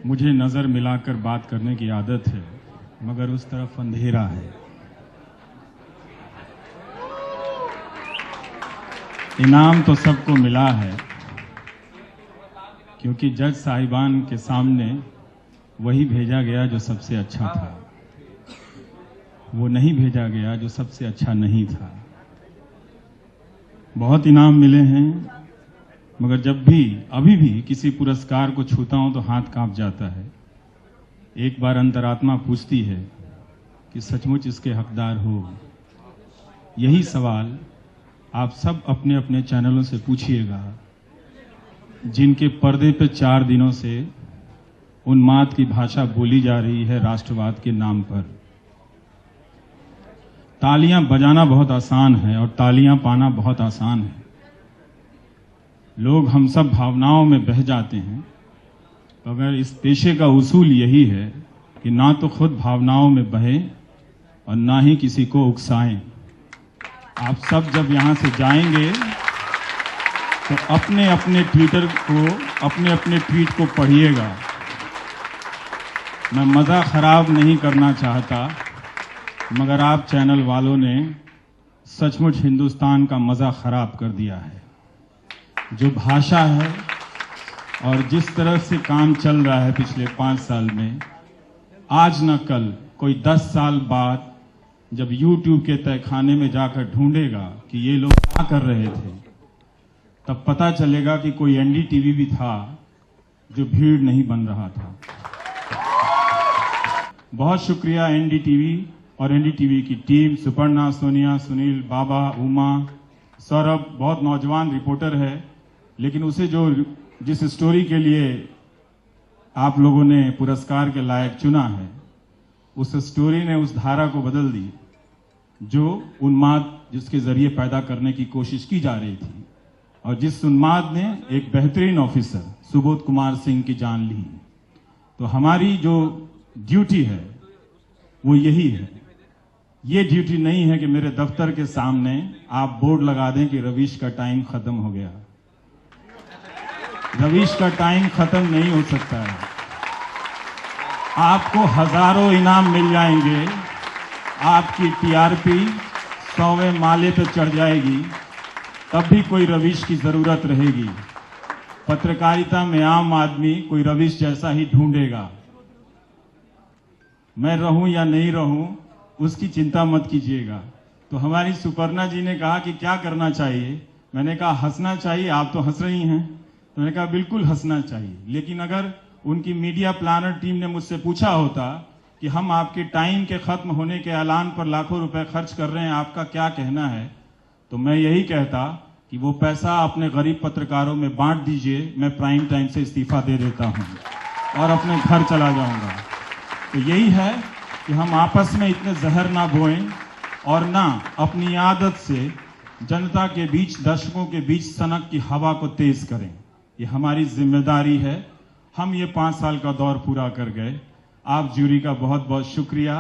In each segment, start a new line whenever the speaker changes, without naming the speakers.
मुझे नज़र मिलाकर बात करने की आदत है, मगर उस तरफ अंधेरा है। इनाम तो सबको मिला है, क्योंकि जज साहिबान के सामने वही भेजा गया जो सबसे अच्छा था, वो नहीं भेजा गया जो सबसे अच्छा नहीं था। बहुत इनाम मिले हैं, मगर जब भी अभी भी किसी पुरस्कार को छूता हूं तो हाथ कांप जाता है। एक बार अंतरात्मा पूछती है कि सचमुच इसके हकदार हो। यही सवाल आप सब अपने अपने चैनलों से पूछिएगा, जिनके पर्दे पे 4 दिनों से उन्माद की भाषा बोली जा रही है राष्ट्रवाद के नाम पर। तालियां बजाना बहुत आसान है और तालियां पाना बहुत आसान है। लोग हम सब भावनाओं में बह जाते हैं, मगर इस पेशे का उसूल यही है कि ना तो खुद भावनाओं में बहें और ना ही किसी को उकसाएं। आप सब जब यहां से जाएंगे तो अपने अपने ट्वीट को पढ़िएगा। मैं मज़ा खराब नहीं करना चाहता, मगर आप चैनल वालों ने सचमुच हिंदुस्तान का मज़ा खराब कर दिया है। जो भाषा है और जिस तरह से काम चल रहा है पिछले 5 साल में, आज न कल कोई 10 साल बाद जब YouTube के तहखाने में जाकर ढूंढेगा कि ये लोग क्या कर रहे थे, तब पता चलेगा कि कोई NDTV भी था जो भीड़ नहीं बन रहा था। बहुत शुक्रिया NDTV और NDTV की टीम, सुपर्णा, सोनिया, सुनील, बाबा, उमा, सौरभ बहुत नौजवान रिपोर्टर है, लेकिन उसे जिस स्टोरी के लिए आप लोगों ने पुरस्कार के लायक चुना है, उस स्टोरी ने उस धारा को बदल दी जो उन्माद जिसके जरिए पैदा करने की कोशिश की जा रही थी, और जिस उन्माद ने एक बेहतरीन ऑफिसर सुबोध कुमार सिंह की जान ली। तो हमारी जो ड्यूटी है वो यही है। ये ड्यूटी नहीं है कि मेरे दफ्तर के सामने आप बोर्ड लगा दें कि रवीश का टाइम खत्म हो गया। रवीश का टाइम खत्म नहीं हो सकता है। आपको हजारों इनाम मिल जाएंगे, आपकी TRP 100वें माले पर चढ़ जाएगी, तब भी कोई रवीश की जरूरत रहेगी। पत्रकारिता में आम आदमी कोई रवीश जैसा ही ढूंढेगा। मैं रहूं या नहीं रहूं उसकी चिंता मत कीजिएगा। तो हमारी सुपर्णा जी ने कहा कि क्या करना चाहिए, मैंने कहा हंसना चाहिए। आप तो हंस रही हैं, तो मैंने कहा बिल्कुल हंसना चाहिए। लेकिन अगर उनकी मीडिया प्लानर टीम ने मुझसे पूछा होता कि हम आपके टाइम के खत्म होने के ऐलान पर लाखों रुपए खर्च कर रहे हैं, आपका क्या कहना है, तो मैं यही कहता कि वो पैसा अपने गरीब पत्रकारों में बांट दीजिए, मैं प्राइम टाइम से इस्तीफा दे देता हूं और अपने घर चला जाऊंगा। तो यही है कि हम आपस में इतने जहर ना बोएं और ना अपनी आदत से जनता के बीच, दर्शकों के बीच सनक की हवा को तेज करें। ये हमारी जिम्मेदारी है। हम ये 5 साल का दौर पूरा कर गए। आप ज्यूरी का बहुत बहुत शुक्रिया।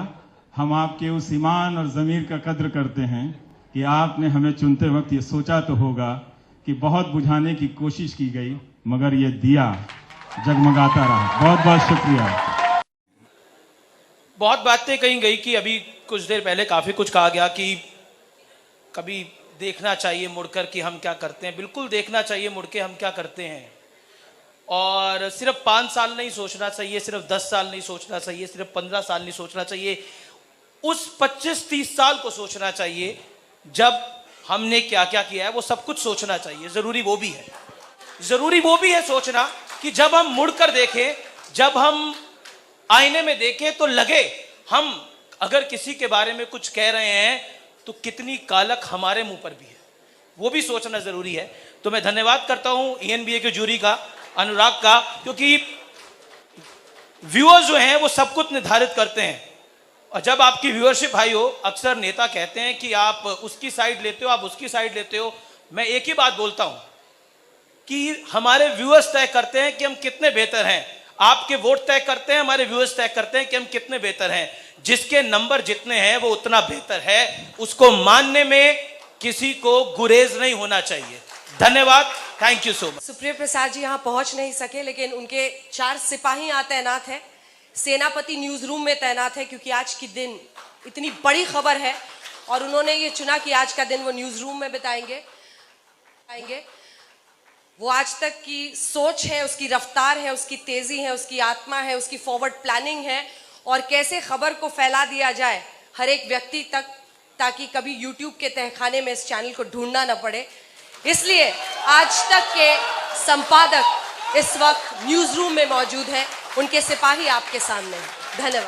हम आपके उस ईमान और ज़मीर का कद्र करते हैं कि आपने हमें चुनते वक्त ये सोचा तो होगा कि बहुत बुझाने की कोशिश की गई, मगर ये दिया जगमगाता रहा। बहुत बहुत शुक्रिया।
बहुत बातें कही गई कि अभी कुछ देर पहले काफ़ी कुछ कहा गया कि कभी देखना चाहिए मुड़कर कि हम क्या करते हैं। बिल्कुल देखना चाहिए मुड़ के हम क्या करते हैं, और सिर्फ 5 साल नहीं सोचना चाहिए, सिर्फ 10 साल नहीं सोचना चाहिए, सिर्फ 15 साल नहीं सोचना चाहिए। उस 25-30 साल को सोचना चाहिए जब हमने क्या क्या किया है, वो सब कुछ सोचना चाहिए। ज़रूरी वो भी है सोचना कि जब हम मुड़कर देखें, जब हम आईने में देखें तो लगे हम अगर किसी के बारे में कुछ कह रहे हैं तो कितनी कालक हमारे मुंह पर भी है, वो भी सोचना जरूरी है। तो मैं धन्यवाद करता हूं ENBA के जूरी का, अनुराग का, क्योंकि व्यूअर्स जो हैं वो सब कुछ निर्धारित करते हैं। और जब आपकी व्यूअरशिप हाई हो, अक्सर नेता कहते हैं कि आप उसकी साइड लेते हो, आप उसकी साइड लेते हो। मैं एक ही बात बोलता हूं कि हमारे व्यूअर्स तय करते हैं कि हम कितने बेहतर हैं। आपके वोट तय करते हैं, हमारे व्यूअर्स तय करते हैं कि हम कितने बेहतर हैं। जिसके नंबर जितने हैं वो उतना बेहतर है, उसको मानने में किसी को गुरेज नहीं होना चाहिए। धन्यवाद। Thank you so much.
Supriya Prasad ji यहाँ पहुंच नहीं सके, लेकिन उनके 4 सिपाही यहाँ तैनात है। सेनापति न्यूज रूम में तैनात है, क्योंकि आज की दिन इतनी बड़ी खबर है और उन्होंने ये चुना कि आज का दिन वो न्यूज रूम में बिताएंगे। वो आज तक की सोच है, उसकी रफ्तार है, उसकी तेजी है, उसकी आत्मा है, उसकी फॉरवर्ड प्लानिंग है, और कैसे खबर को फैला दिया जाए हर एक व्यक्ति तक, ताकि कभी यूट्यूब के तहखाने में इस चैनल को ढूंढना न पड़े। इसलिए आज तक के संपादक इस वक्त न्यूज रूम में मौजूद हैं, उनके सिपाही आपके सामने हैं। धन्यवाद।